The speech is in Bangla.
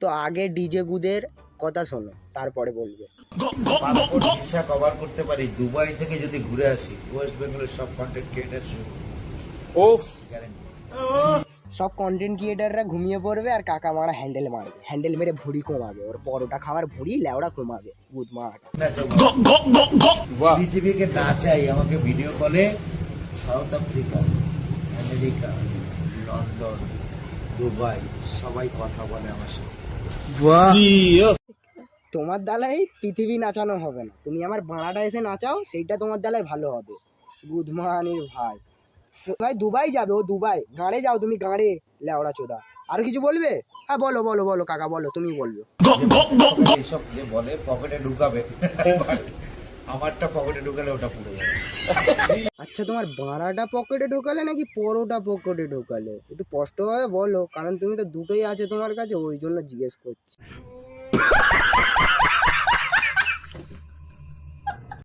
তো আগে ডিজে গুদের কথা শোনো, তারপরে বলবে। ভিসা কভার করতে পারি, দুবাই থেকে যদি ঘুরে আসি, ওয়েস্ট বেঙ্গলের সব কন্টেন্ট ক্রিয়েটার সব কন্টেন্ট ক্রিয়েটাররা ঘুমিয়ে পড়বে আর কাকা মারা হ্যান্ডেল মারবে, হ্যান্ডেল মেরে ভুড়ি কমাবে, ওর পরোটা খাওয়ার ভুড়ি লেওড়া কমাবে গুদ মারাটা। পৃথিবীকে না চাই, আমাকে ভিডিও কলে south Africa, America, London, Dubai সবাই কথা বলে আমার সাথে। তোমার দ্বারাই পৃথিবী নাচানো হবে না, তুমি আমার বাঁড়াটা এসে নাচাও, সেইটা তোমার দ্বারাই ভালো হবে। গুদমানির ভাই ভাই দুবাই যাবে, ও দুবাই গাঁড়ে যাও তুমি, গাঁড়ে লেওড়া চোদা। আর কিছু বলবে? হ্যাঁ বলো বলো বলো কাকা বলো, তুমি বলবে। এইসব যে বলে পকেটে ঢুকাবে, আমারটা পকেটে ঢুকালে ওটা পুড়ে যাবে। আচ্ছা তোমার বাঁড়াটা পকেটে ঢোকালে নাকি পরোটা পকেটে ঢোকালে? একটু স্পষ্টভাবে বলো, কারণ তুমি তো দুটোই আছে তোমার কাছে, ওই জন্য জিজ্ঞেস করছি।